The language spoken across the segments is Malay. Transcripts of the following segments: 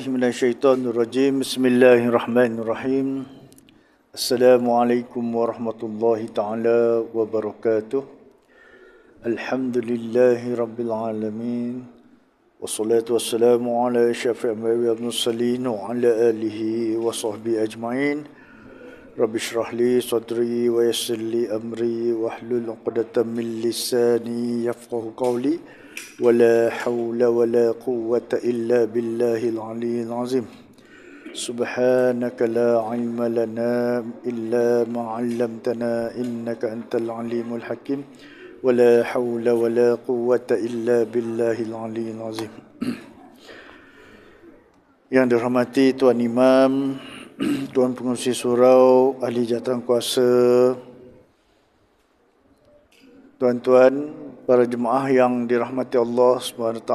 billahi minasyaitonir rajim. Bismillahirrahmanirrahim. Assalamualaikum warahmatullahi taala wabarakatuh. Alhamdulillahi rabbil alamin. Wassalatu wassalamu ala syafi'il mursalin wa ala alihi wa sahbihi ajma'in. Rabbi shrah li sadri wa yassir li amri wahlul 'uqdatam min lisani yafqahu qawli. ولا حول ولا قوة إلا بالله العلي العظيم سبحانك لا علم لنا إلا ما علمتنا إنك أنت العليم الحكيم ولا حول ولا قوة إلا بالله العلي العظيم. Yang dirahmati Tuan Imam, Tuan Pengurusi Surau, Ahli Jawatankuasa, tuan-tuan, para jemaah yang dirahmati Allah SWT,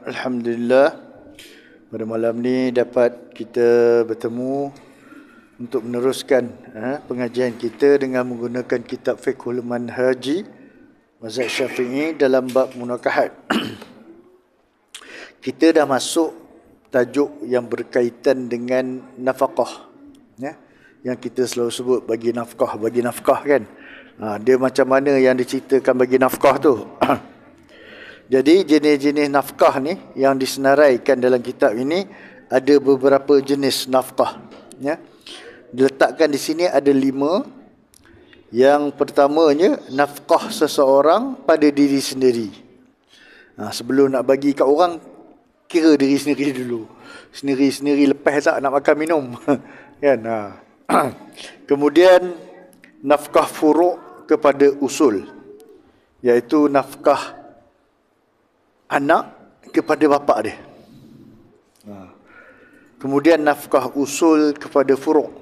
Alhamdulillah, pada malam ni dapat kita bertemu untuk meneruskan pengajian kita dengan menggunakan kitab Fiqhul Manhaji Mazhab Syafi'i dalam bab munakahat. Kita dah masuk tajuk yang berkaitan dengan nafkah, yang kita selalu sebut bagi nafkah kan. Dia macam mana yang diceritakan bagi nafkah tu. Jadi jenis-jenis nafkah ni yang disenaraikan dalam kitab ini, ada beberapa jenis nafkah. Diletakkan di sini ada 5. Yang pertamanya, nafkah seseorang pada diri sendiri. Sebelum nak bagi kat orang, kira diri sendiri dulu. Sendiri-sendiri lepas tak nak makan minum. Kan? Kemudian nafkah furu' kepada usul, iaitu nafkah anak kepada bapa dia. Kemudian nafkah usul kepada furu',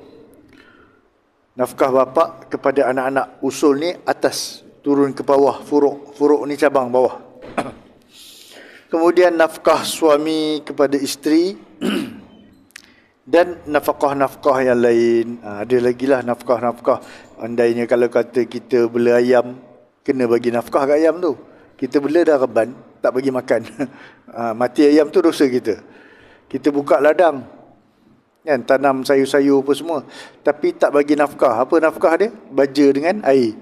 nafkah bapa kepada anak-anak. Usul ni atas turun ke bawah, furu' ni cabang bawah. Kemudian nafkah suami kepada isteri dan nafkah-nafkah yang lain. Ada lagi lah nafkah-nafkah. Andainya kalau kata kita bela ayam, kena bagi nafkah kat ayam tu. Kita bela dah reban, tak bagi makan. Mati ayam tu dosa kita. Kita buka ladang, kan, tanam sayur-sayur apa semua, tapi tak bagi nafkah. Apa nafkah dia? Baja dengan air.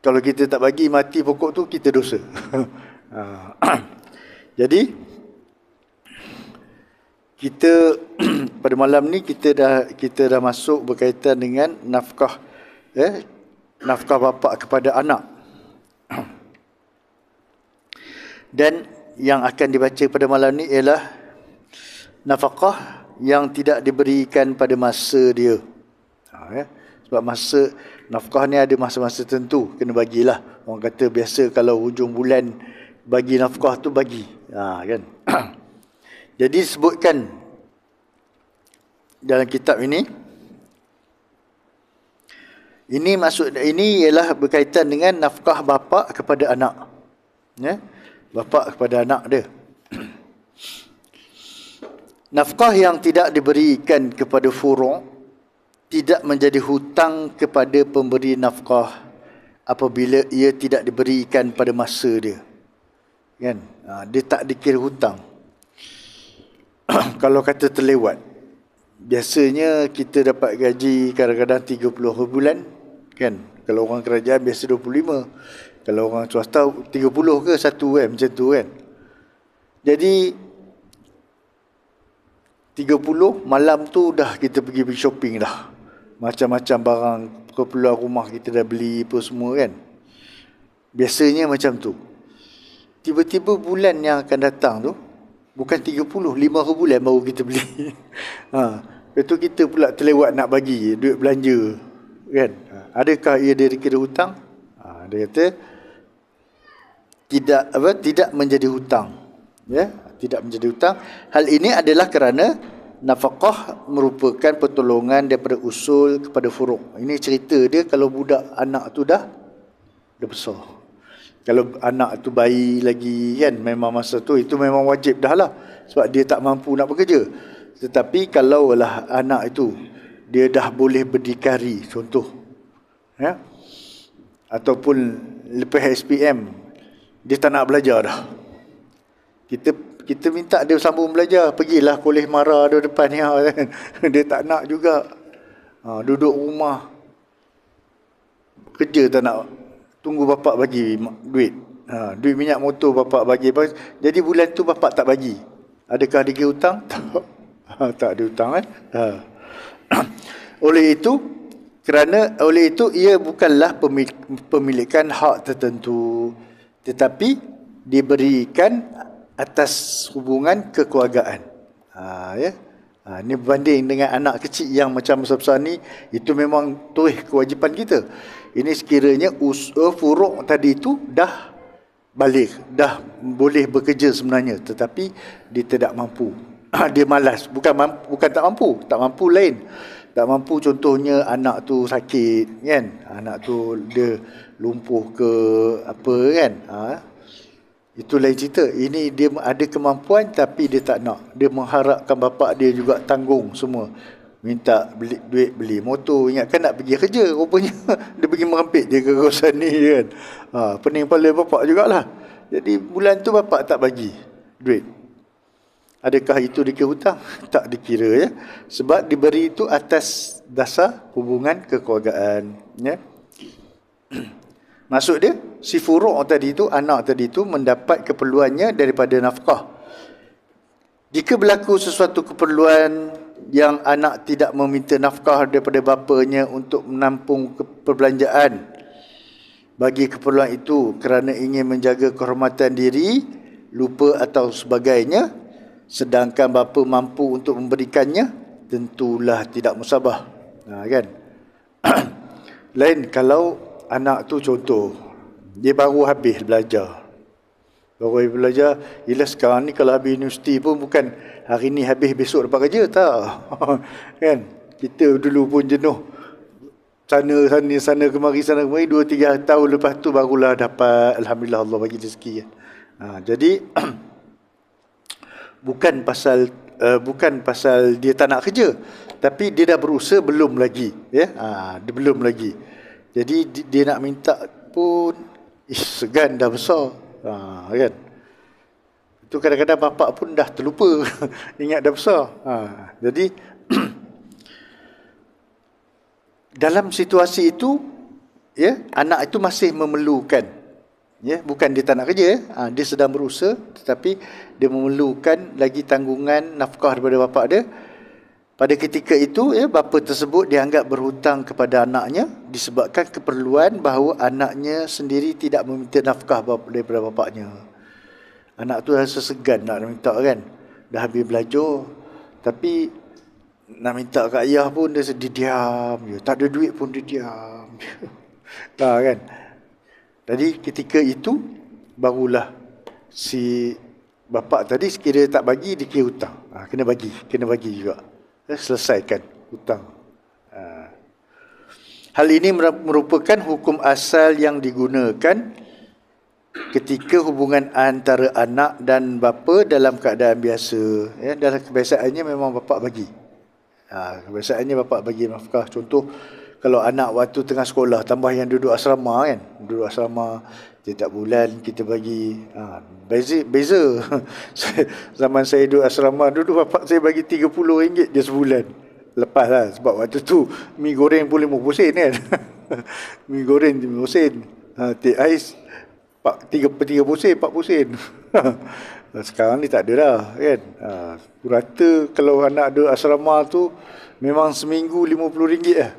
Kalau kita tak bagi, mati pokok tu, kita dosa. Jadi kita pada malam ni kita dah masuk berkaitan dengan nafkah nafkah bapa kepada anak. Dan yang akan dibaca pada malam ni ialah nafkah yang tidak diberikan pada masa dia. Sebab masa nafkah ni ada masa-masa tentu kena bagilah. Orang kata biasa kalau hujung bulan bagi nafkah tu bagi. Kan? Jadi sebutkan dalam kitab ini ialah berkaitan dengan nafkah bapa kepada anak. Bapa kepada anak dia. Nafkah yang tidak diberikan kepada furu' tidak menjadi hutang kepada pemberi nafkah apabila ia tidak diberikan pada masa dia. Kan? Dia tak dikira hutang. Kalau kata terlewat, biasanya kita dapat gaji kadang-kadang 30 bulan, kan? Kalau orang kerajaan biasa 25. Kalau orang swasta 30 ke 1 kan, macam tu kan. Jadi 30 malam tu dah kita pergi shopping dah. Macam-macam barang keperluan rumah kita dah beli apa semua kan. Biasanya macam tu. Tiba-tiba bulan yang akan datang tu, bukan 30, 5 bulan baru kita beli. Lepas tu kita pula terlewat nak bagi duit belanja. Kan? Adakah ia dikira hutang? Dia kata tidak menjadi hutang. Tidak menjadi hutang. Hal ini adalah kerana nafkah merupakan pertolongan daripada usul kepada furu'. Ini cerita dia kalau budak anak tu dah besar. Kalau anak tu bayi lagi kan, memang masa tu itu memang wajib dah lah. Sebab dia tak mampu nak bekerja. Tetapi kalaulah anak itu dia dah boleh berdikari, contoh, ataupun lepas SPM dia tak nak belajar dah, kita minta dia sambung belajar, pergilah kolej Mara ada depan ni kan. Dia tak nak juga. Duduk rumah. Kerja tak nak. Tunggu bapak bagi duit. Duit minyak motor bapak bagi. Jadi bulan tu bapak tak bagi. Adakah dia kira hutang? Tak. Tak ada hutang kan. Oleh itu ia bukanlah pemilikan hak tertentu, tetapi diberikan atas hubungan kekeluargaan. Ini berbanding dengan anak kecil yang macam besar-besar ni, itu memang tuih kewajipan kita. Ini sekiranya furuk tadi itu dah balik, dah boleh bekerja sebenarnya, tetapi dia tidak mampu. Dia malas, bukan tak mampu lain. Tak mampu contohnya anak tu sakit kan, anak tu dia lumpuh ke apa kan. Itu lain cerita. Ini dia ada kemampuan tapi dia tak nak. Dia mengharapkan bapak dia juga tanggung semua. Minta beli duit, beli motor. Ingatkan nak pergi kerja. Rupanya dia pergi merampik je ke kawasan ni kan. Pening kepala bapak jugalah. Jadi bulan tu bapak tak bagi duit. Adakah itu dikira hutang? Tak dikira ya. Sebab diberi itu atas dasar hubungan kekeluargaan. Ya. Maksud dia, si furuk tadi itu, anak tadi itu mendapat keperluannya daripada nafkah. Jika berlaku sesuatu keperluan yang anak tidak meminta nafkah daripada bapanya untuk menampung perbelanjaan bagi keperluan itu kerana ingin menjaga kehormatan diri, lupa atau sebagainya, sedangkan bapa mampu untuk memberikannya, tentulah tidak musabah. Kan? Lain kalau anak tu contoh, dia baru habis belajar. Yelah sekarang ni kalau habis universiti pun bukan hari ni habis besok dapat kerja, tak. Kan? Kita dulu pun jenuh. Sana kemari, 2-3 tahun lepas tu barulah dapat. Alhamdulillah Allah bagi rezeki. Jadi, bukan pasal dia tak nak kerja, tapi dia dah berusaha belum lagi. Ya? Dia belum lagi. Jadi dia nak minta pun segan dah besar. Kan? Itu kadang-kadang bapak pun dah terlupa. Ingat dah besar. Jadi dalam situasi itu, ya, anak itu masih memerlukan. Ya, bukan dia tak nak kerja. Dia sedang berusaha, tetapi dia memerlukan lagi tanggungan nafkah daripada bapak dia. Pada ketika itu, ya, bapa tersebut dianggap berhutang kepada anaknya disebabkan keperluan bahawa anaknya sendiri tidak meminta nafkah daripada bapaknya. Anak tu rasa segan nak minta kan. Dah habis belajar, tapi nak minta kat ayah pun dia diam. Tak ada duit pun dia diam. Kan? Jadi ketika itu, barulah si bapak tadi sekiranya tak bagi, dikira hutang. Kena bagi juga. Selesaikan hutang. Hal ini merupakan hukum asal yang digunakan ketika hubungan antara anak dan bapa dalam keadaan biasa. Ya, dalam kebiasaannya memang bapa bagi. Kebiasaannya bapa bagi nafkah. Contoh, kalau anak waktu tengah sekolah, tambah yang duduk asrama kan. Duduk asrama, setiap bulan kita bagi. Beza. Zaman saya duduk asrama, duduk bapak saya bagi RM30 je sebulan. Lepas lah, sebab waktu tu mi goreng pun 50 sen kan. Mi goreng 50 sen. Teh ais 30 sen, 40 sen. Sekarang ni tak ada dah kan. Rata kalau anak duduk asrama tu memang seminggu RM50 lah.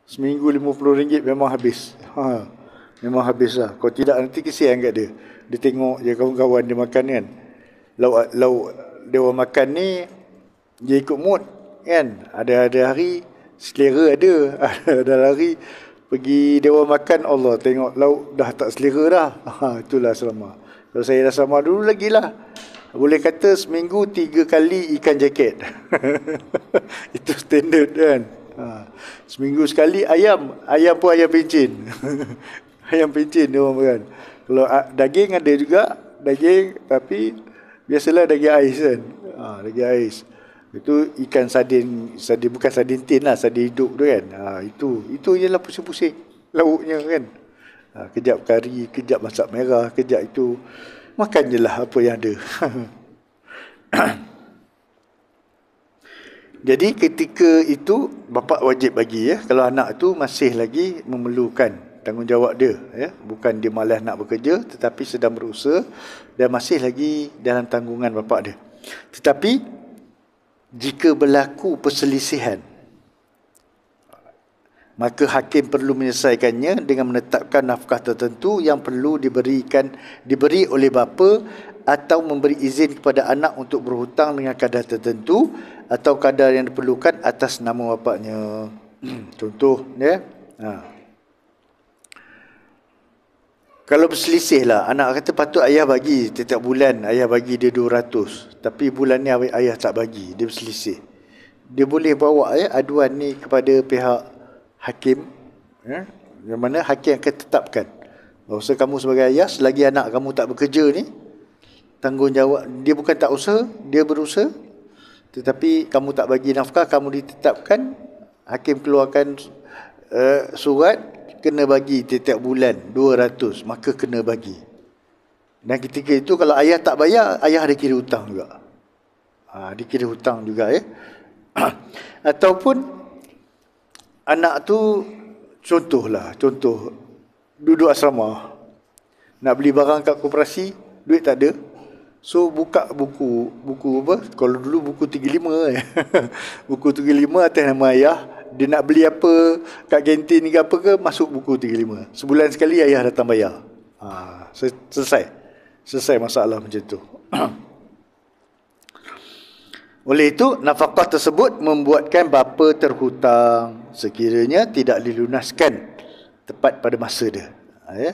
Seminggu RM50 memang habis. Memang habis lah. Kalau tidak nanti kesian kat dia. Dia tengok je kawan-kawan dia makan kan. Lau dia orang makan ni, dia ikut mood kan. Ada hari selera ada. Ada hari pergi dia orang makan, Allah tengok lauk dah tak selera dah. Itulah asrama. Kalau saya dah asrama dulu lagi lah. Boleh kata seminggu 3 kali ikan jaket. Itu standard kan. Seminggu sekali ayam pun ayam pencin. Ayam pencin dia orang makan. Kalau daging ada juga, daging tapi biasalah daging ais kan. Daging ais. Itu ikan sardin bukan sardin tin lah, sardin hidup tu kan. Itu ialah pusing-pusing lauknya kan. Kejap kari, kejap masak merah, kejap itu. Makan je lah apa yang ada. Jadi ketika itu bapa wajib bagi, ya, kalau anak tu masih lagi memerlukan tanggungjawab dia, ya, bukan dia malas nak bekerja tetapi sedang berusaha dan masih lagi dalam tanggungan bapa dia. Tetapi jika berlaku perselisihan, maka hakim perlu menyelesaikannya dengan menetapkan nafkah tertentu yang perlu diberi oleh bapa, atau memberi izin kepada anak untuk berhutang dengan kadar tertentu atau kadar yang diperlukan atas nama bapaknya. Contoh, ya. Kalau berselisih lah, anak kata patut ayah bagi setiap bulan, ayah bagi dia 200, tapi bulan ni ayah tak bagi, dia berselisih. Dia boleh bawa, ya, aduan ni kepada pihak hakim, ya, yang mana hakim akan tetapkan bahawa kamu sebagai ayah, selagi anak kamu tak bekerja ni, tanggungjawab dia bukan tak usaha, dia berusaha, tetapi kamu tak bagi nafkah, kamu ditetapkan, hakim keluarkan surat, kena bagi setiap bulan 200, maka kena bagi. Dan ketika itu kalau ayah tak bayar, ayah dikira hutang juga. Dikira hutang juga, ya. Ataupun anak tu, contoh duduk asrama, nak beli barang kat koperasi, duit tak ada. So buka buku apa? Kalau dulu buku 35 buku 35 atas nama ayah. Dia nak beli apa kat kantin ke apa ke, masuk buku 35. Sebulan sekali ayah datang bayar. Selesai masalah macam tu. Oleh itu, nafkah tersebut membuatkan bapa terhutang sekiranya tidak dilunaskan tepat pada masa dia. Ya.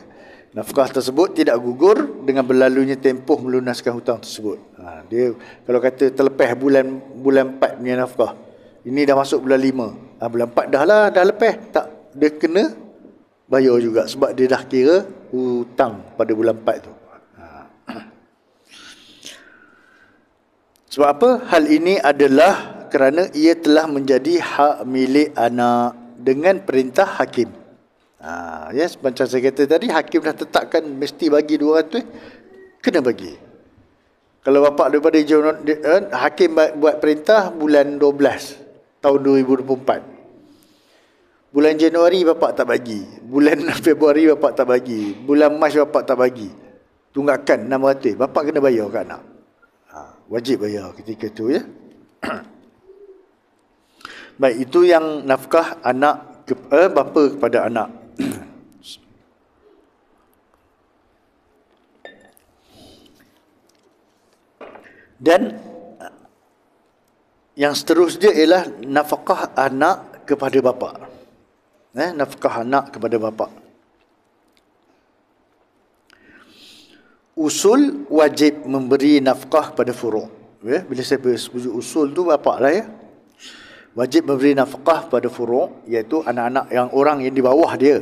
Nafkah tersebut tidak gugur dengan berlalunya tempoh melunaskan hutang tersebut. Dia kalau kata terlepas bulan 4 punya nafkah, ini dah masuk bulan 5. Bulan 4 dah lepas, tak, dia kena bayar juga sebab dia dah kira hutang pada bulan 4 tu. Sebab apa? Hal ini adalah kerana ia telah menjadi hak milik anak dengan perintah hakim. Yes, macam saya kata tadi, hakim dah tetapkan mesti bagi 200, kena bagi. Kalau bapa daripada hakim buat perintah bulan 12 tahun 2024. Bulan Januari bapa tak bagi, bulan Februari bapa tak bagi, bulan Mac bapa tak bagi. Tunggakan 600, bapa kena bayar kat anak. Wajib bayar ketika tu, ya. Baik, itu yang nafkah anak bapa kepada anak. Dan yang seterusnya ialah nafkah anak kepada bapa. Nafkah anak kepada bapa. Usul wajib memberi nafkah pada furu'. Bila saya sebut usul tu bapa lah, ya. Wajib memberi nafkah pada furu', iaitu anak-anak yang orang yang di bawah dia,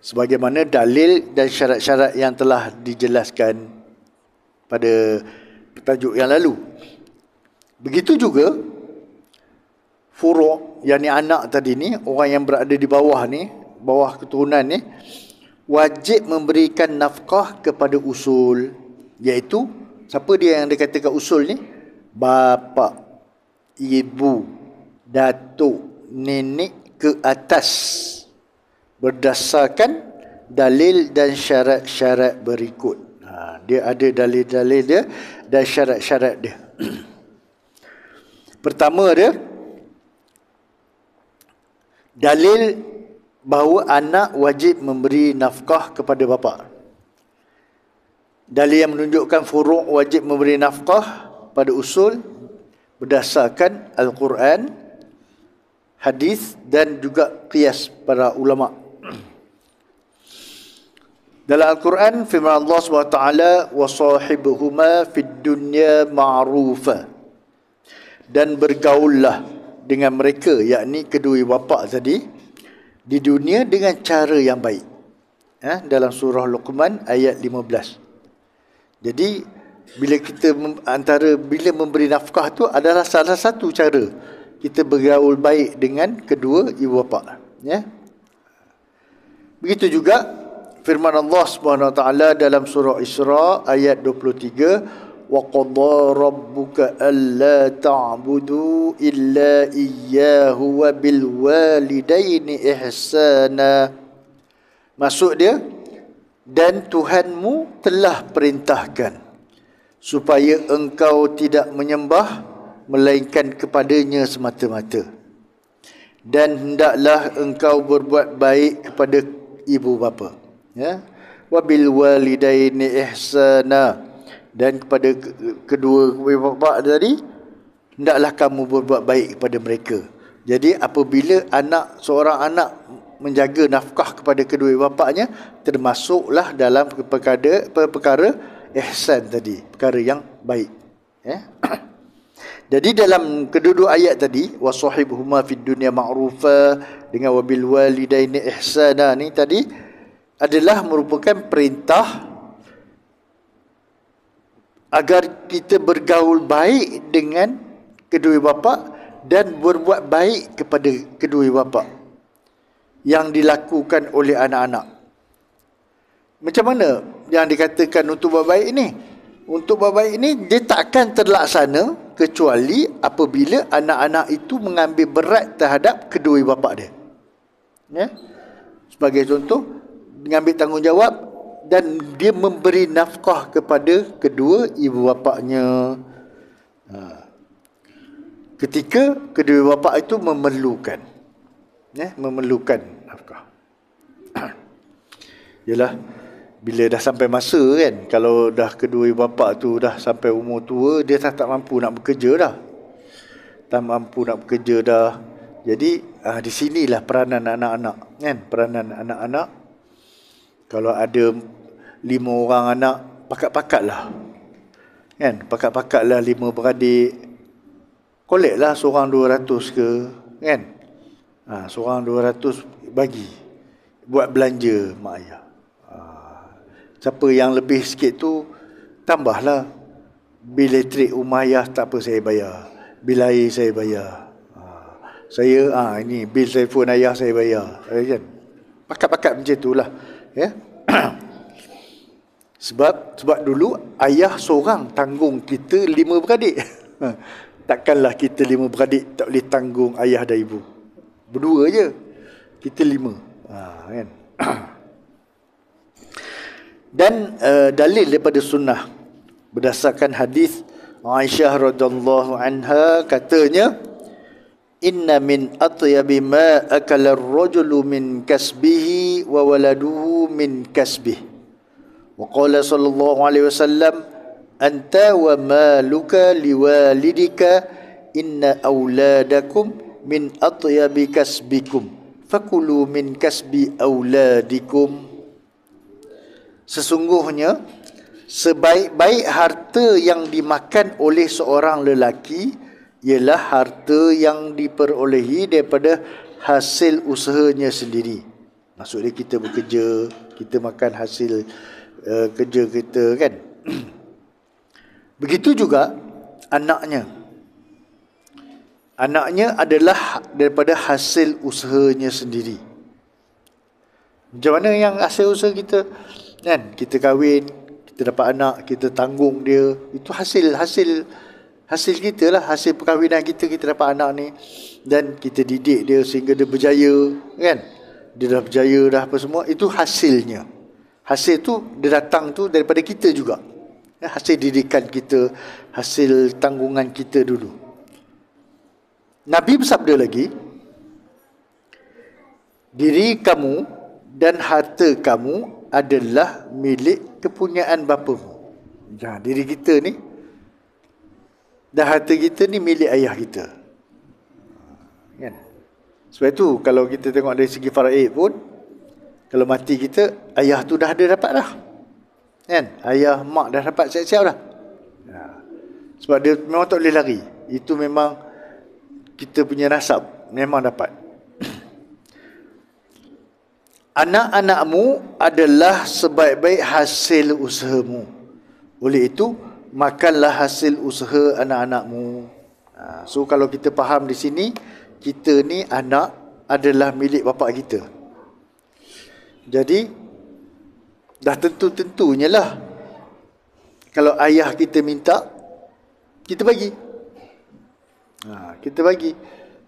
sebagaimana dalil dan syarat-syarat yang telah dijelaskan pada tajuk yang lalu. Begitu juga furu', yakni anak tadi ni, orang yang berada di bawah ni, bawah keturunan ni, wajib memberikan nafkah kepada usul, iaitu siapa dia yang dikatakan usul ni? Bapa, ibu, datuk, nenek ke atas, berdasarkan dalil dan syarat-syarat berikut. Dia ada dalil-dalil dia dan syarat-syarat dia. Pertama dia, dalil bahawa anak wajib memberi nafkah kepada bapa. Dalil yang menunjukkan furu' wajib memberi nafkah pada usul berdasarkan Al-Quran, hadis dan juga qiyas para ulama. Dalam Al-Quran firman Allah SWT, wa sahibuhuma fid dunya ma'rufa, dan bergaullah dengan mereka, yakni kedua bapa tadi, di dunia dengan cara yang baik. Dalam surah Luqman ayat 15. Jadi bila memberi nafkah tu adalah salah satu cara kita bergaul baik dengan kedua ibu bapa, ya. Begitu juga firman Allah Subhanahu Wa Taala dalam surah Isra ayat 23, wa qadha rabbuka alla ta'budu illa iyyahu wa bil walidaini ihsana. Maksud dia, dan Tuhanmu telah perintahkan supaya engkau tidak menyembah melainkan kepadanya semata-mata, dan hendaklah engkau berbuat baik kepada ibu bapa, ya, wabil walidaini ihsana, dan kepada kedua bapa tadi hendaklah kamu berbuat baik kepada mereka. Jadi apabila seorang anak menjaga nafkah kepada kedua bapaknya, termasuklah dalam perkara ihsan tadi, perkara yang baik, ya. Jadi dalam kedua-dua ayat tadi, wasahibhuma fid dunya ma'rufa dengan wabil walidaini ihsana ni tadi adalah merupakan perintah agar kita bergaul baik dengan kedua bapa dan berbuat baik kepada kedua bapa yang dilakukan oleh anak-anak. Macam mana yang dikatakan untuk buat baik ini? Untuk buat baik ini dia takkan terlaksana kecuali apabila anak-anak itu mengambil berat terhadap kedua bapa dia. Ya? Sebagai contoh, mengambil tanggungjawab dan dia memberi nafkah kepada kedua ibu bapaknya. Ketika kedua bapa itu memerlukan, ya, memerlukan nafkah. Yalah, bila dah sampai masa kan, kalau dah kedua bapa tu dah sampai umur tua, dia tak mampu nak bekerja dah. Tak mampu nak bekerja dah. Jadi di sinilah peranan anak-anak, kan? Peranan anak-anak. Kalau ada 5 orang anak, pakat-pakatlah. Kan? Pakat-pakatlah 5 beradik. Koleklah seorang 200 ke, kan? Seorang 200 bagi buat belanja mak ayah. Siapa yang lebih sikit tu, tambahlah. Bil elektrik rumah ayah tak apa saya bayar. Bil air saya bayar. Saya ini bil telefon ayah saya bayar. Kan? Pakat-pakat macam itulah, ya. Sebab dulu ayah seorang tanggung kita 5 beradik. Takkanlah kita 5 beradik tak boleh tanggung ayah dan ibu. Berdua je. Kita 5. Kan? Dan dalil daripada sunnah berdasarkan hadis Aisyah radhiyallahu anha, katanya, inna min atyabi ma akala ar-rajulu min kasbihi wa waladuhu min kasbihi. Wa qala sallallahu alaihi wasallam, anta wa maluka liwalidika inna auladakum min atyabi kasbikum fakulu min kasbi auladikum. Sesungguhnya sebaik-baik harta yang dimakan oleh seorang lelaki ialah harta yang diperolehi daripada hasil usahanya sendiri. Maksudnya kita bekerja, kita makan hasil kerja kita, kan? Begitu juga anaknya. Anaknya adalah daripada hasil usahanya sendiri. Macam mana yang hasil usaha kita? Kan? Kita kahwin, kita dapat anak, kita tanggung dia. Itu hasil kita lah, hasil perkahwinan kita dapat anak ni. Dan kita didik dia sehingga dia berjaya, kan? Dia dah berjaya dah apa semua, itu hasilnya. Hasil tu dia datang tu daripada kita juga. Hasil didikan kita, hasil tanggungan kita dulu. Nabi bersabda lagi, diri kamu dan harta kamu adalah milik kepunyaan bapamu. Diri kita ni dan harta kita ni milik ayah kita. Kan? Sebab itu kalau kita tengok dari segi faraid pun, kalau mati kita, ayah tu dah ada dapat dah. Kan? Ayah, mak dah dapat siap-siap dah. Sebab dia memang tak boleh lari. Itu memang kita punya nasab, memang dapat. Anak-anakmu adalah sebaik-baik hasil usahamu. Oleh itu, makanlah hasil usaha anak-anakmu. So kalau kita faham di sini, kita ni anak adalah milik bapa kita. Jadi dah tentu-tentunya lah, kalau ayah kita minta, kita bagi. Kita bagi.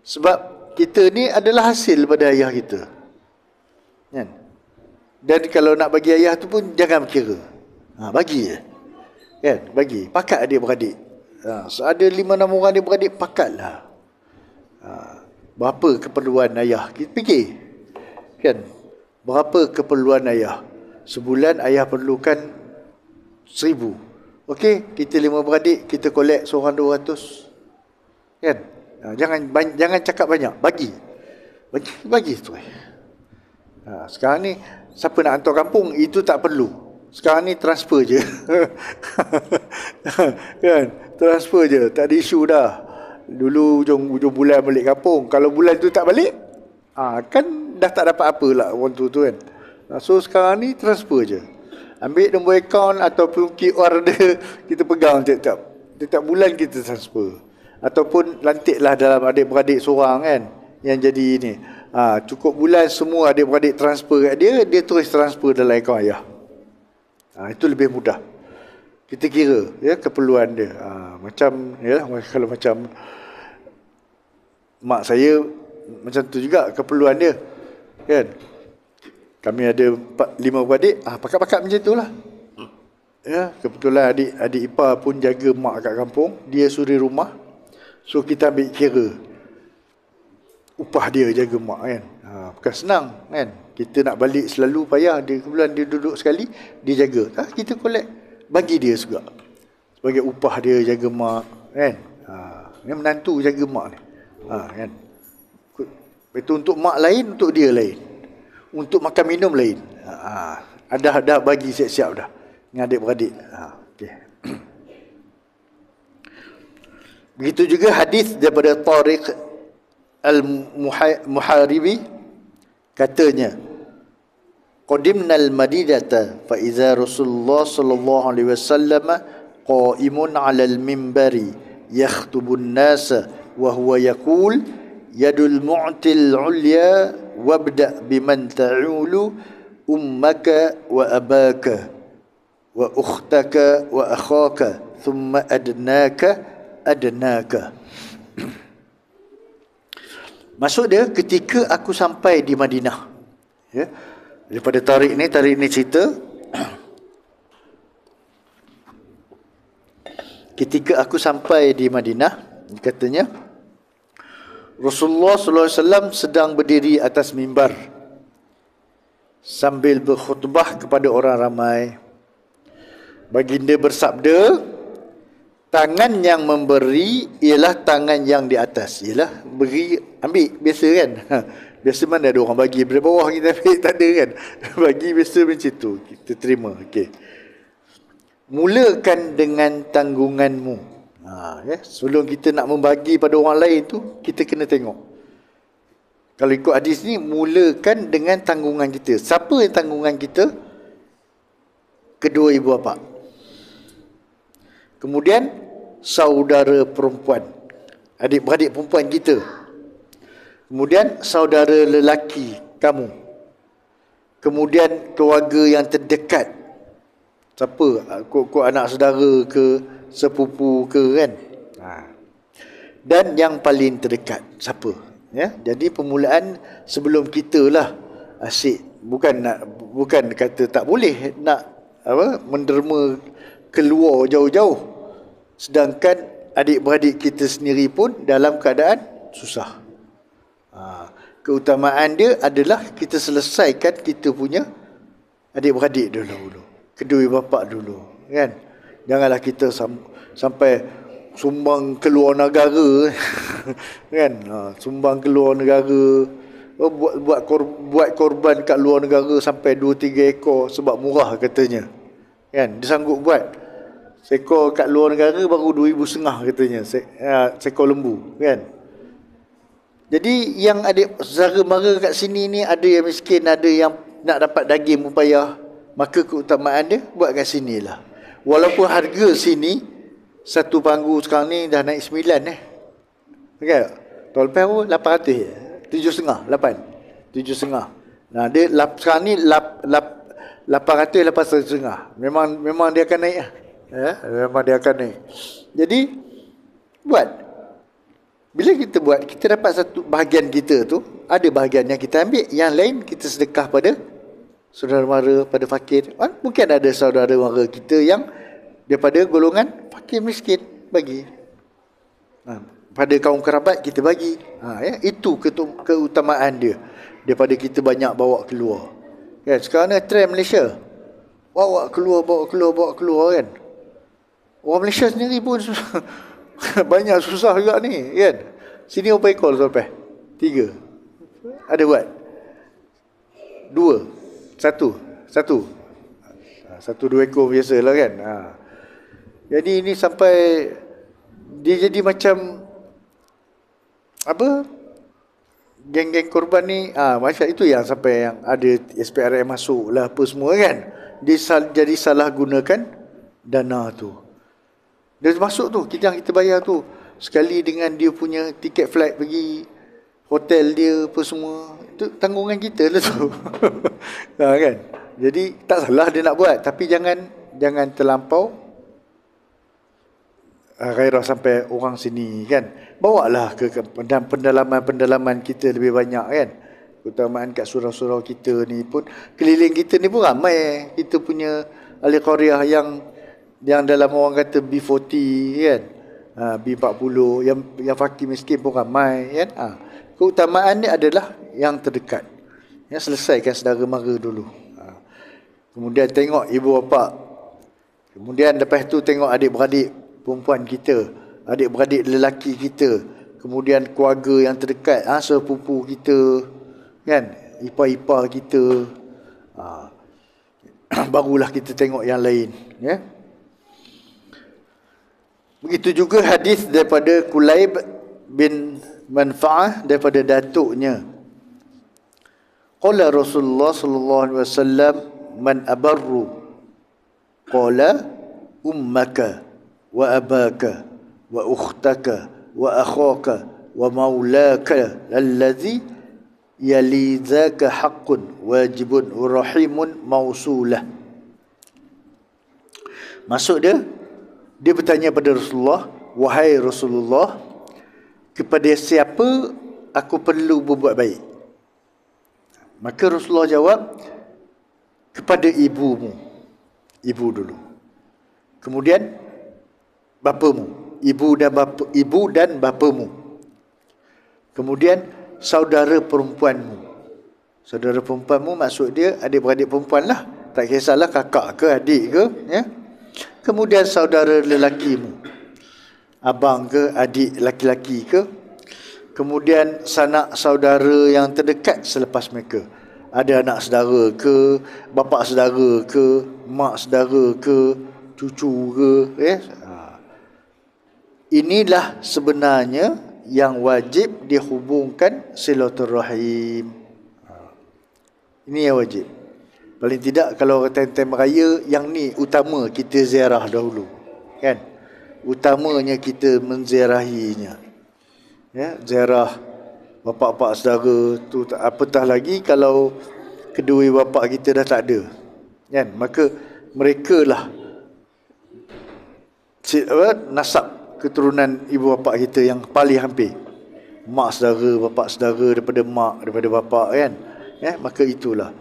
Sebab kita ni adalah hasil daripada ayah kita. Kan? Dan kalau nak bagi ayah tu pun jangan kira. Bagi je. Kan? Bagi. Pakat adik-beradik. So ada 5-6 orang adik-beradik, pakatlah. Berapa keperluan ayah? Kita fikir. Kan? Berapa keperluan ayah? Sebulan ayah perlukan 1,000. Okey, kita 5 beradik, kita collect seorang 200. Kan? Jangan cakap banyak, bagi tu. Sekarang ni siapa nak hantar kampung itu tak perlu. Sekarang ni transfer je. Kan? Transfer je, tak ada isu dah. Dulu hujung bulan balik kampung. Kalau bulan tu tak balik, kan dah tak dapat apa lah orang tu kan. So sekarang ni transfer je. Ambil nombor akaun ataupun QR dia, kita pegang tiap bulan kita transfer. Ataupun lantiklah dalam adik-beradik seorang kan yang jadi ni. Cukup bulan semua adik-beradik transfer kat dia, dia terus transfer dalam akaun ayah. Itu lebih mudah. Kita kira ya keperluan dia. Macam ya, kalau macam mak saya macam tu juga keperluan dia. Kan? Kami ada 5 beradik, pakat-pakat macam itulah. Ya, kebetulan adik ipar pun jaga mak kat kampung, dia suri rumah. So kita ambil kira upah dia jaga mak kan. Bukan senang kan. Kita nak balik selalu payah, dia kebetulan dia duduk sekali, dia jaga. Kita collect, bagi dia juga. Sebagai upah dia jaga mak kan. Yang menantu jaga mak ni. Kan. Itu untuk mak lain, untuk dia lain. Untuk makan minum lain. Dah bagi siap-siap dah. Dengan adik-beradik. Okay. Begitu juga hadis daripada Tariq al-Muharibi, katanya, qadimna al-Madinata fa iza Rasulullah sallallahu alaihi wasallam qa'imun 'ala al-minbari yakhutubu an-nasa wa huwa yaqul yadul mu'til 'ulya wabda biman ta'ulu ummaka wa abaka wa ukhtaka wa akhaka thumma adnaka. Maksud dia, ketika aku sampai di Madinah, ya, daripada Tariq ni cerita, ketika aku sampai di Madinah, katanya Rasulullah SAW sedang berdiri atas mimbar sambil berkhutbah kepada orang ramai. Baginda bersabda, tangan yang memberi ialah tangan yang di atas. Ialah beri, ambil, biasa kan. Biasa mana ada orang bagi dari bawah kita ambil, tak ada kan. Bagi biasa macam tu, kita terima. Okay. Mulakan dengan tanggunganmu. Ya. Sebelum kita nak membagi pada orang lain tu, kita kena tengok. Kalau ikut hadis ni, mulakan dengan tanggungan kita. Siapa yang tanggungan kita? Kedua ibu bapa. Kemudian saudara perempuan, adik-beradik perempuan kita. Kemudian saudara lelaki kamu. Kemudian keluarga yang terdekat. Siapa? Kok anak saudara ke, sepupu ke kan? Dan yang paling terdekat siapa? Ya, jadi permulaan sebelum kita lah asyik. Bukan kata tak boleh nak menderma keluar jauh-jauh. Sedangkan adik-beradik kita sendiri pun dalam keadaan susah. Keutamaan dia adalah kita selesaikan kita punya adik-beradik dulu. Kedua bapa dulu. Kan? Janganlah kita sampai sumbang keluar negara. Kan? Sumbang keluar negara. Buat korban kat luar negara sampai 2-3 ekor sebab murah katanya. Kan? Dia sanggup buat. Seekor kat luar negara baru 2,500 katanya. Seekor lembu. Kan? Jadi yang adik saudara mara kat sini ni, ada yang miskin, ada yang nak dapat daging payah. Maka keutamaan dia buat kat sini lah. Walaupun harga sini, satu panggu sekarang ni dah naik 9 Okay? Tahun lepas pun 800 7,5 8 7,5. Nah, dia sekarang ni 800 800,5. Memang dia akan naik lah. Ya, memang dia akan naik. Jadi Buat. Bila kita buat, kita dapat satu bahagian kita tu, ada bahagian yang kita ambil, yang lain kita sedekah pada saudara mara, pada fakir. Mungkin ada saudara mara kita yang daripada golongan fakir miskin, bagi. Pada kaum kerabat kita bagi. Itu keutamaan dia. Daripada kita banyak bawa keluar. Kan? Sekarang ni trend Malaysia. Bawa keluar kan. Orang Malaysia sendiri pun banyak susah juga ni, kan. Sini berapa ekor sampai? 3. Ada buat? 2. 1-2 ekor biasalah kan. Jadi ini sampai dia jadi macam apa? Geng-geng korban ni, macam itu yang sampai yang ada SPRM masuk lah apa semua kan. Dia jadi salah gunakan dana tu. Dia masuk tu, kita bayar tu. Sekali dengan dia punya tiket flight pergi hotel dia apa semua. Itu tanggungan kita lah tu. Kan? Jadi tak salah dia nak buat. Tapi jangan terlampau gairah sampai orang sini kan. Bawalah ke pendalaman kita lebih banyak kan. Keutamaan kat surau-surau kita ni pun, keliling kita ni pun ramai. Kita punya ahli qaryah yang dalam orang kata B40 kan. B40 yang fakir miskin pun ramai kan. Keutamaan ni adalah yang terdekat. Yang selesaikan saudara mara dulu. Kemudian tengok ibu bapa. Kemudian lepas tu tengok adik-beradik perempuan kita, adik-beradik lelaki kita, kemudian keluarga yang terdekat, sepupu kita, kan, ipar-ipar kita. Barulah kita tengok yang lain, ya. Begitu juga hadis daripada Kulaib bin Manfa'ah daripada datuknya. Qala Rasulullah sallallahu alaihi wasallam, man abarru? Qala ummaka wa abaka wa ukhtaka wa akhaka wa maulaka alladhi yalizaka haqqun wajibun rahimun mausulah. Maksud dia bertanya pada Rasulullah, wahai Rasulullah, kepada siapa aku perlu berbuat baik? Maka Rasulullah jawab, kepada ibumu. Ibu dulu. Kemudian bapamu, ibu dan bapamu. Kemudian saudara perempuanmu. Saudara perempuanmu maksud dia adik-beradik perempuan lah. Tak kisahlah kakak ke adik ke, ya. Kemudian saudara lelakimu, abang ke adik laki-laki ke. Kemudian sanak saudara yang terdekat selepas mereka. Ada anak saudara ke, bapa saudara ke, mak saudara ke, cucu ke, ya. Inilah sebenarnya yang wajib dihubungkan silaturahim. Ini yang wajib. Paling tidak kalau time-time raya, yang ni utama kita ziarah dahulu, kan? Utamanya kita menziarahinya. Ya, ziarah bapa-bapa saudara tu, apatah lagi kalau kedua bapa kita dah tak ada, kan? Maka mereka lah nasab keturunan ibu bapa kita yang paling hampir. Mak saudara, bapa saudara daripada mak, daripada bapa, kan? Ya, maka itulah.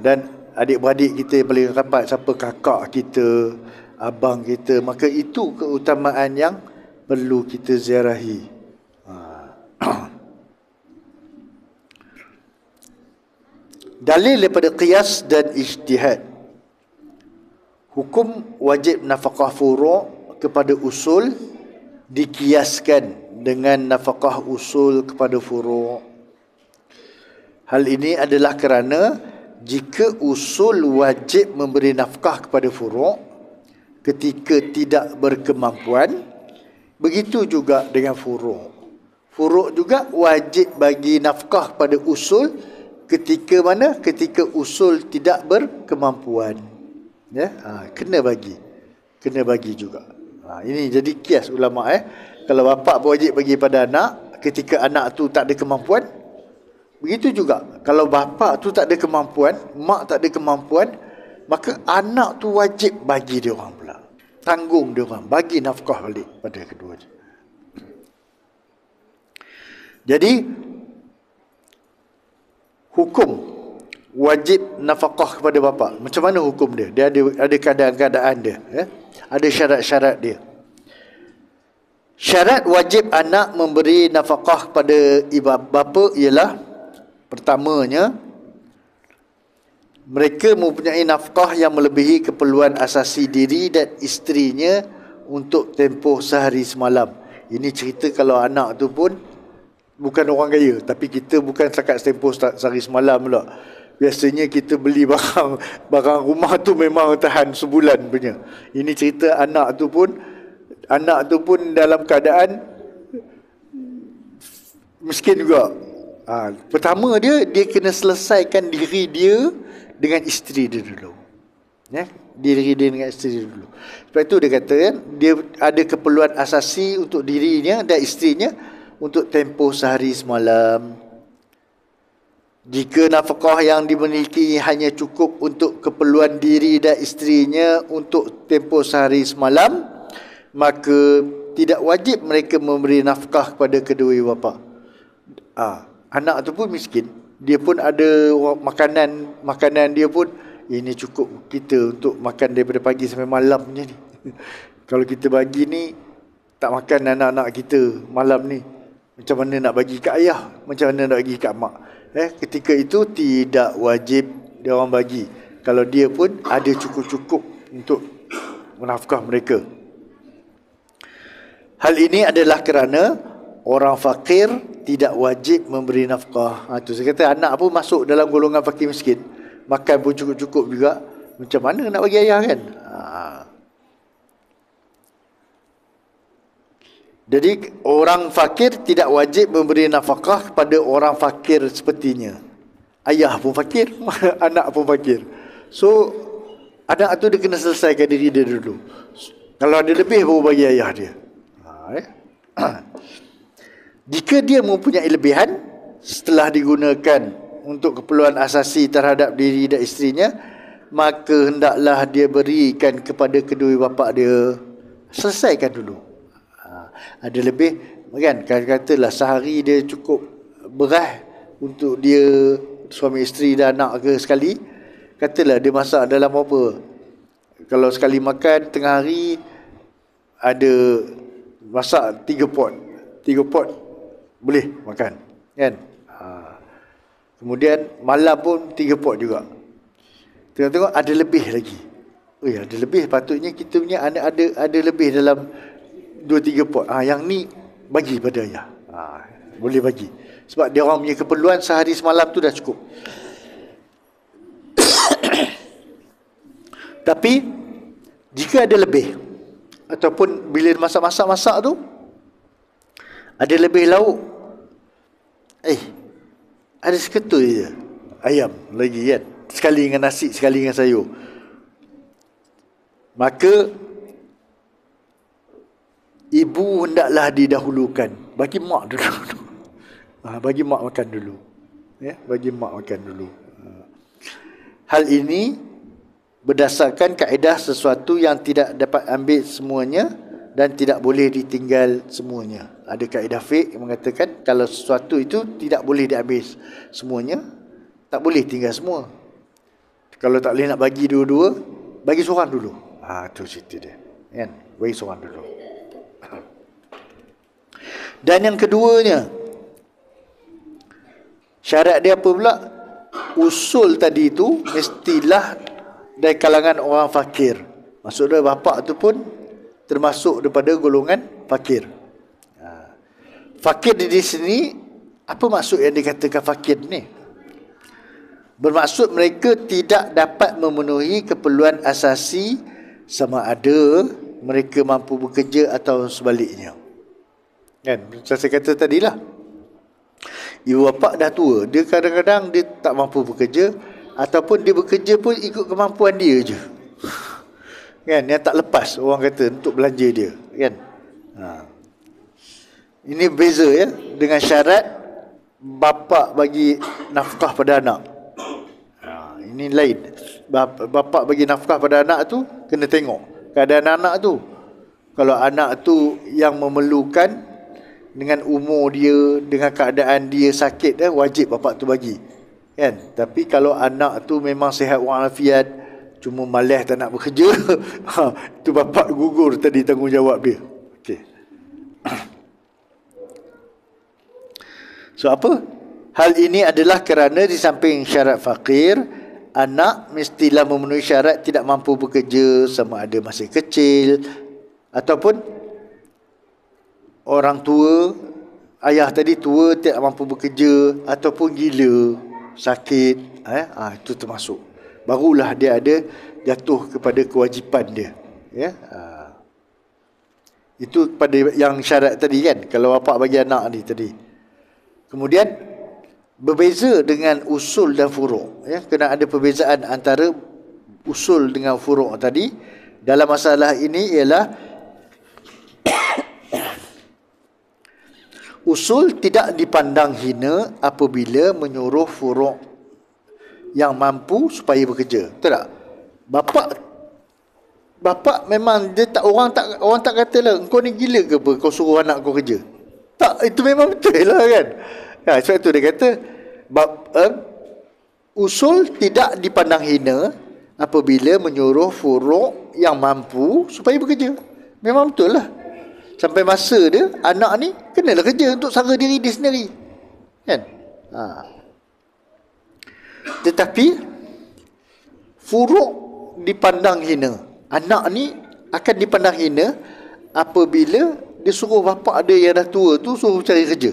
Dan adik-beradik kita yang paling rapat, siapa kakak kita, abang kita, maka itu keutamaan yang perlu kita ziarahi. Dalil daripada qiyas dan ijtihad. Hukum wajib nafkah furu' kepada usul dikiaskan dengan nafkah usul kepada furu'. Hal ini adalah kerana jika usul wajib memberi nafkah kepada furu' ketika tidak berkemampuan, begitu juga dengan furu'. Furu' juga wajib bagi nafkah pada usul ketika mana? Ketika usul tidak berkemampuan. Ya, kena bagi juga. Ini jadi kias ulama. Kalau bapa wajib bagi pada anak ketika anak tu tak ada kemampuan, begitu juga kalau bapa tu tak ada kemampuan, mak tak ada kemampuan, maka anak tu wajib bagi dia orang pula, tanggung dia orang, bagi nafkah balik pada kedua. Jadi hukum wajib nafkah kepada bapa, macam mana hukum dia? Dia ada keadaan-keadaan dia, ada syarat-syarat dia. Syarat wajib anak memberi nafkah kepada ibu bapa ialah, pertamanya, mereka mempunyai nafkah yang melebihi keperluan asasi diri dan isterinya untuk tempoh sehari semalam. Ini cerita kalau anak tu pun bukan orang kaya, tapi kita bukan setakat tempoh sehari semalam pula. Biasanya kita beli barang rumah tu memang tahan sebulan punya. Ini cerita anak tu pun dalam keadaan miskin juga. Pertama dia kena selesaikan diri dia dengan isteri dia dulu. Diri dia dengan isteri dia dulu. Sebab itu dia kata dia ada keperluan asasi untuk dirinya dan isterinya untuk tempoh sehari semalam. Jika nafkah yang dimiliki hanya cukup untuk keperluan diri dan isterinya untuk tempoh sehari semalam, maka tidak wajib mereka memberi nafkah kepada kedua bapa. Anak tu pun miskin, dia pun ada makanan dia pun ini cukup kita untuk makan daripada pagi sampai malam je ni. Kalau kita bagi ni tak makan anak-anak kita malam ni, macam mana nak bagi kat ayah, macam mana nak bagi kat mak? Ketika itu tidak wajib dia orang bagi, kalau dia pun ada cukup-cukup untuk menafkah mereka. Hal ini adalah kerana orang fakir tidak wajib memberi nafkah. Tu saya kata anak pun masuk dalam golongan fakir miskin, makan pun cukup-cukup juga, macam mana nak bagi ayah kan? Jadi orang fakir tidak wajib memberi nafkah kepada orang fakir sepertinya. Ayah pun fakir, anak pun fakir. So anak tu dia kena selesaikan diri dia dulu. Kalau ada lebih baru bagi ayah dia. Jika dia mempunyai lebihan setelah digunakan untuk keperluan asasi terhadap diri dan isterinya, maka hendaklah dia berikan kepada kedua bapa dia. Selesaikan dulu. Ada lebih kan, katalah sehari dia cukup beras untuk dia suami isteri dan anak ke sekali, katalah dia masak dalam apa, kalau sekali makan tengah hari ada masak 3 pot boleh makan kan. Kemudian malam pun 3 pot juga, tengok-tengok ada lebih lagi. Ada lebih, patutnya kita punya ada lebih dalam 2-3 pot. Yang ni bagi pada ayah. Boleh bagi. Sebab dia orang punya keperluan sehari semalam tu dah cukup. Tapi jika ada lebih, ataupun bila masak tu ada lebih lauk, ada seketul je ayam lagi kan, sekali dengan nasi, sekali dengan sayur, maka ibu hendaklah didahulukan. Bagi mak dulu. Bagi mak makan dulu. Bagi mak makan dulu. Hal ini berdasarkan kaedah sesuatu yang tidak dapat ambil semuanya dan tidak boleh ditinggal semuanya. Ada kaedah fiqh yang mengatakan kalau sesuatu itu tidak boleh diambil semuanya, tak boleh tinggal semua. Kalau tak boleh nak bagi dua-dua, bagi seorang dulu. Tu cerita dia. Kan? Bagi seorang dulu. Dan yang keduanya, syarat dia apa pula? Usul tadi itu mestilah dari kalangan orang fakir. Maksudnya bapa tu pun termasuk daripada golongan fakir. Fakir di sini, apa maksud yang dikatakan fakir ni? Bermaksud mereka tidak dapat memenuhi keperluan asasi sama ada mereka mampu bekerja atau sebaliknya. Kan? Saya kata tadilah, ibu bapa dah tua, dia kadang-kadang dia tak mampu bekerja, ataupun dia bekerja pun ikut kemampuan dia je. Kan? Yang tak lepas orang kata untuk belanja dia. Kan? Ini beza ya dengan syarat bapa bagi nafkah pada anak. Ini lain. Bapa bagi nafkah pada anak tu kena tengok keadaan anak tu. Kalau anak tu yang memerlukan, dengan umur dia, dengan keadaan dia sakit, wajib bapak tu bagi. Kan? Tapi kalau anak tu memang sihat walafiat, cuma malas tak nak bekerja, tu bapak gugur tadi tanggungjawab dia. Okey. So apa? Hal ini adalah kerana di samping syarat fakir, anak mestilah memenuhi syarat tidak mampu bekerja sama ada masih kecil ataupun orang tua, ayah tadi tua tidak mampu bekerja ataupun gila, sakit, itu termasuk. Barulah dia ada jatuh kepada kewajipan dia. Ya. Itu pada yang syarat tadi kan, kalau bapak bagi anak ni tadi. Kemudian berbeza dengan usul dan furuk, ya, kena ada perbezaan antara usul dengan furuk tadi. Dalam masalah ini ialah usul tidak dipandang hina apabila menyuruh furuk yang mampu supaya bekerja. Betul tak? Bapak memang dia tak, orang tak katalah engkau ni gila ke apa kau suruh anak kau kerja. Tak, itu memang betul lah kan. Sebab itu dia kata usul tidak dipandang hina apabila menyuruh furuk yang mampu supaya bekerja. Memang betul lah. Sampai masa dia, anak ni kenalah kerja untuk sara diri dia sendiri. Kan? Tetapi furuk dipandang hina. Anak ni akan dipandang hina apabila dia suruh bapak dia yang dah tua tu suruh cari kerja.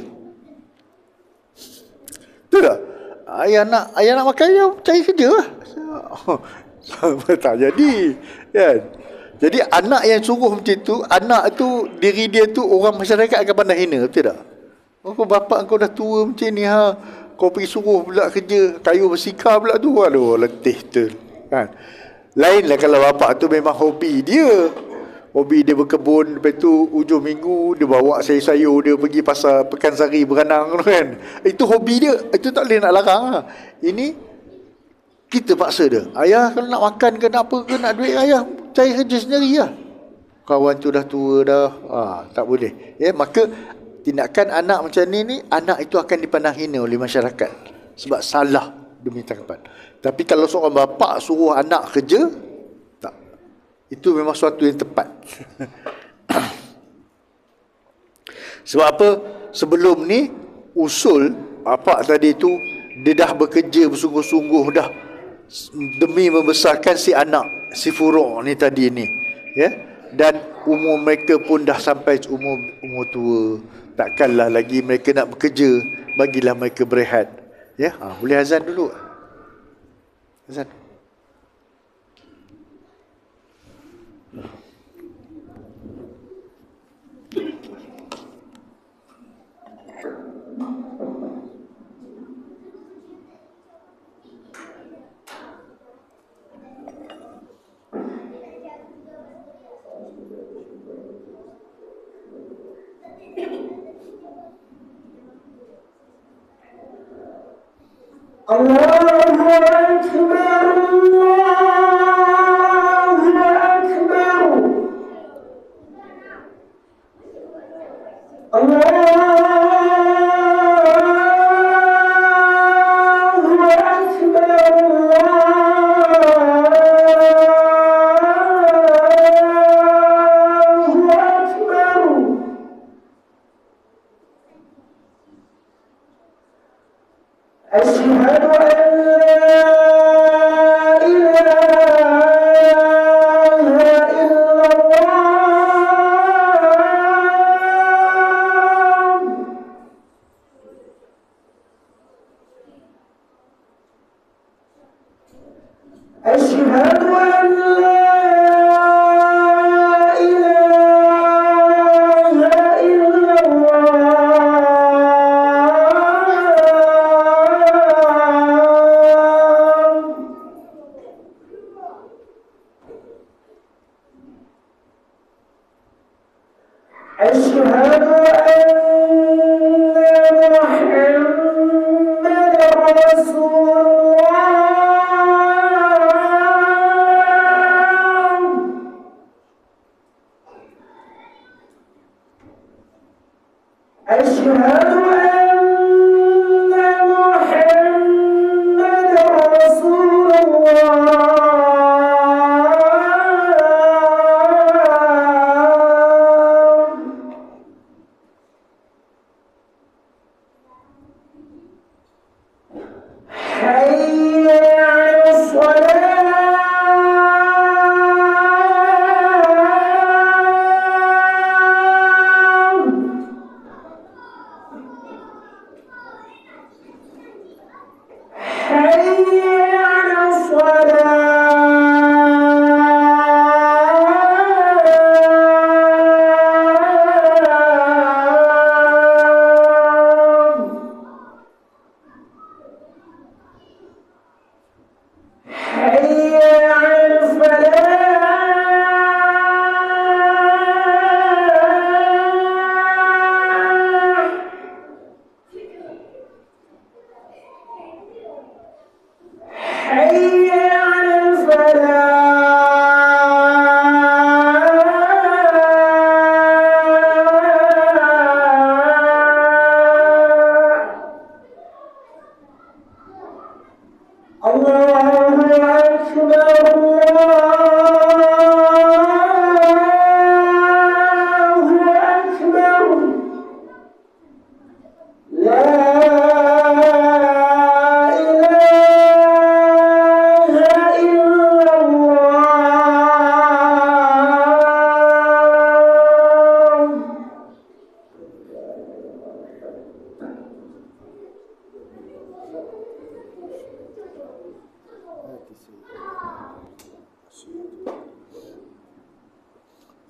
Betul tak? Ayah nak makan, ayah cari kerja lah. Tak jadi. Kan? Jadi anak yang suruh macam tu, anak tu, diri dia tu orang masyarakat akan pandang hina. Betul tak? Kau bapak kau dah tua macam ni, kau pergi suruh pula kerja, kayu bersikar pula tu. Aduh, letih tu. Kan? Lainlah kalau bapak tu memang hobi dia. Hobi dia berkebun, lepas tu hujung minggu dia bawa sayur-sayur dia pergi pasar Pekansari berenang kan. Itu hobi dia, itu tak boleh nak larang. Ini kita paksa dia. Ayah kalau nak makan ke nak apa ke nak duit, ayah cari kerja sendiri lah. Kawan tu dah tua dah, tak boleh. Ya, maka tindakan anak macam ni anak itu akan dipandang hina oleh masyarakat sebab salah demi tangkapan. Tapi kalau seorang bapa suruh anak kerja, tak. Itu memang suatu yang tepat. Sebab apa? Sebelum ni usul bapa tadi tu dia dah bekerja bersungguh-sungguh dah demi membesarkan si anak, si furuk ni tadi ni. Ya? Dan umur mereka pun dah sampai umur tua. Takkanlah lagi mereka nak bekerja, bagilah mereka berehat. Ya, boleh azan dulu. Azan. Allahu Akbar, Allahu Akbar, Allahu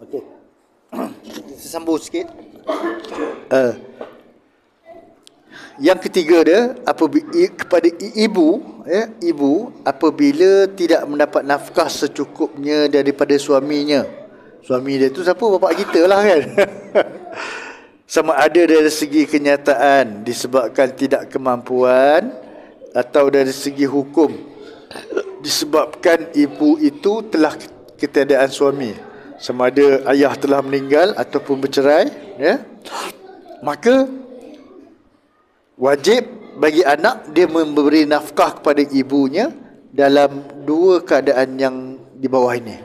Okey. Kita sambung sikit. Yang ketiga dia kepada ibu, ibu apabila tidak mendapat nafkah secukupnya daripada suaminya. Suami dia tu siapa? Bapak kita lah kan. Sama ada dari segi kenyataan disebabkan tidak kemampuan atau dari segi hukum disebabkan ibu itu telah ketiadaan suami, sama ada ayah telah meninggal ataupun bercerai, ya, maka wajib bagi anak dia memberi nafkah kepada ibunya dalam dua keadaan yang di bawah ini.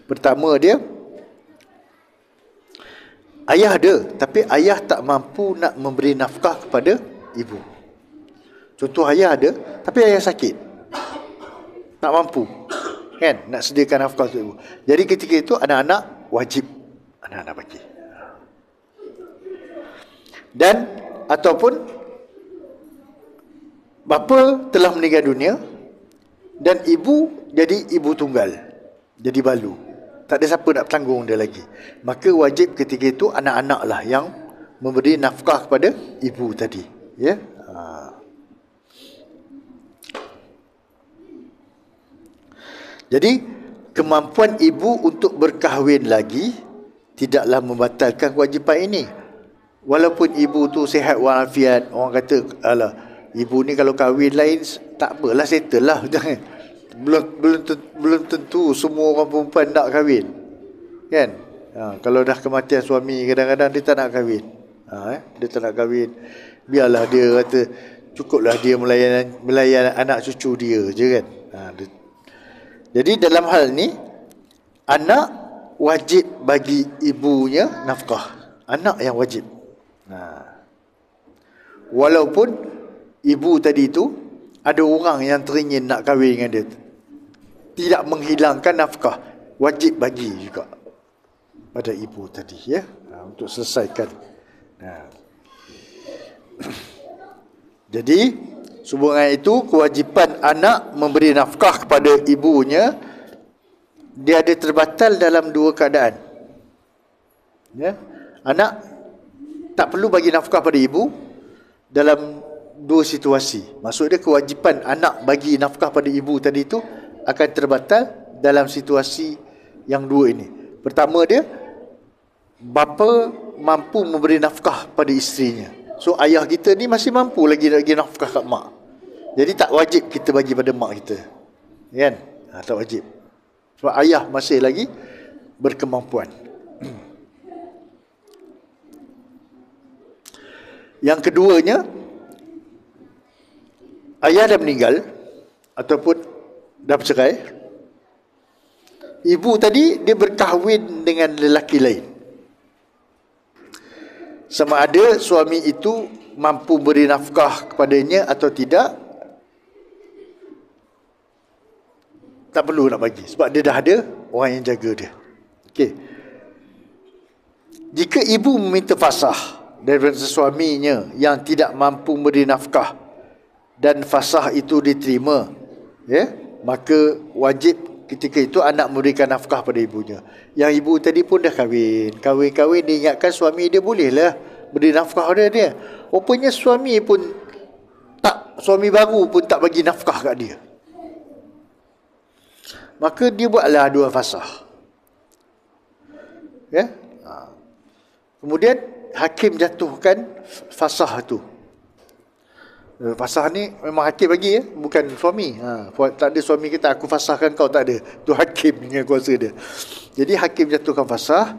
Pertama dia, ayah ada tapi ayah tak mampu nak memberi nafkah kepada ibu. Contoh, ayah ada tapi ayah sakit, tak mampu kan nak sediakan nafkah untuk ibu. Jadi ketika itu anak-anak wajib anak-anak bagi. Dan ataupun bapa telah meninggal dunia dan ibu jadi ibu tunggal, jadi balu, tak ada siapa nak bertanggung dia lagi, maka wajib ketika itu anak-anak lah yang memberi nafkah kepada ibu tadi, ya. Jadi kemampuan ibu untuk berkahwin lagi tidaklah membatalkan kewajipan ini. Walaupun ibu tu sihat walafiat, orang kata alah, ibu ni kalau kahwin lain tak apalah, settle lah. Belum tentu semua orang perempuan nak kahwin, kan? Kalau dah kematian suami, kadang-kadang dia tak nak kahwin. Dia tak nak kahwin, biarlah dia kata cukuplah dia melayan anak cucu dia je kan. Jadi dalam hal ni anak wajib bagi ibunya nafkah. Anak yang wajib. Walaupun ibu tadi tu ada orang yang teringin nak kahwin dengan dia, tidak menghilangkan nafkah, wajib bagi juga pada ibu tadi, ya, untuk selesaikan. Jadi sehubungan itu kewajipan anak memberi nafkah kepada ibunya, dia ada terbatal dalam dua keadaan, ya. Anak tak perlu bagi nafkah pada ibu dalam dua situasi. Maksudnya kewajipan anak bagi nafkah pada ibu tadi itu akan terbatal dalam situasi yang dua ini. Pertama dia, bapa mampu memberi nafkah pada isterinya. So ayah kita ni masih mampu lagi nafkah kat mak. Jadi tak wajib kita bagi pada mak kita, kan? Tak wajib. Sebab ayah masih lagi berkemampuan. Yang keduanya, ayah dah meninggal ataupun dah bercerai. Ibu tadi dia berkahwin dengan lelaki lain. Sama ada suami itu mampu beri nafkah kepadanya atau tidak, tak perlu nak bagi, sebab dia dah ada orang yang jaga dia. Okey. Jika ibu meminta fasah daripada suaminya yang tidak mampu beri nafkah dan fasah itu diterima, ya, maka wajib ketika itu anak memberikan nafkah pada ibunya. Yang ibu tadi pun dah kahwin dia ingatkan suami dia bolehlah beri nafkah pada dia. Rupanya suami baru pun tak bagi nafkah kat dia. Maka dia buatlah dua fasah. Ya? Kemudian hakim jatuhkan fasah tu. Fasah ni memang hakim bagi, ya, bukan suami. Tak ada suami kata aku fasahkan kau, tak ada. Tu hakim dengan kuasa dia. Jadi hakim jatuhkan fasah,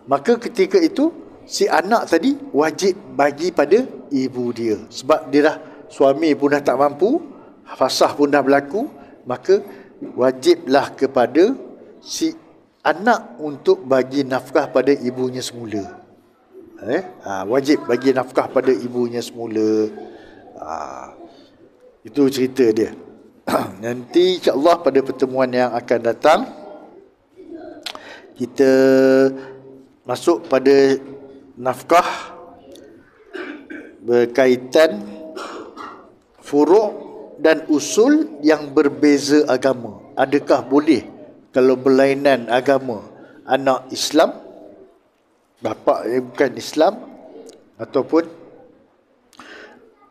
maka ketika itu si anak tadi wajib bagi pada ibu dia. Sebab dia dah, suami pun dah tak mampu, fasah pun dah berlaku, maka wajiblah kepada si anak untuk bagi nafkah pada ibunya semula. Wajib bagi nafkah pada ibunya semula. Itu cerita dia. Nanti insya-Allah pada pertemuan yang akan datang kita masuk pada nafkah berkaitan furu' dan usul yang berbeza agama. Adakah boleh kalau berlainan agama, anak Islam, bapa yang bukan Islam, ataupun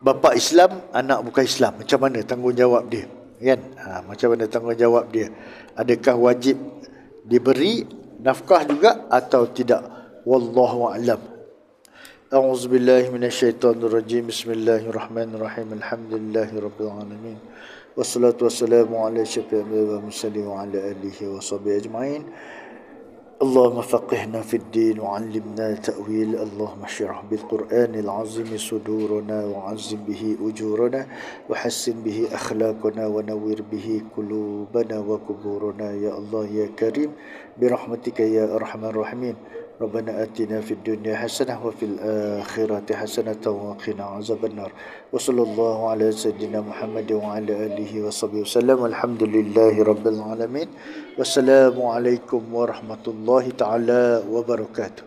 bapa Islam, anak bukan Islam, macam mana tanggungjawab dia, kan? Macam mana tanggungjawab dia? Adakah wajib diberi nafkah juga atau tidak? Wallahu a'lam. A'udzu billahi minasyaitonir rajim. Bismillahirrahmanirrahim. Alhamdulillahirabbil alamin. Wassalatu wassalamu ala asyrafil anbiya'i wal mursalin wa ala alihi wa sahbihi ajma'in. اللهم فقهنا في الدين وعلمنا التأويل. اللهم اشرح بالقرآن العظيم صدورنا وعزم به أجورنا وحسن به أخلاقنا ونور به قلوبنا وقبورنا يا الله يا كريم برحمتك يا أرحم الراحمين. ربنا آتنا في الدنيا حسنة وفي الآخرة حسنة وقنا عذاب النار. وصلى الله على سيدنا محمد وعلى آله وصحبه وسلم. والحمد لله رب العالمين. والسلام عليكم ورحمة الله تعالى وبركاته.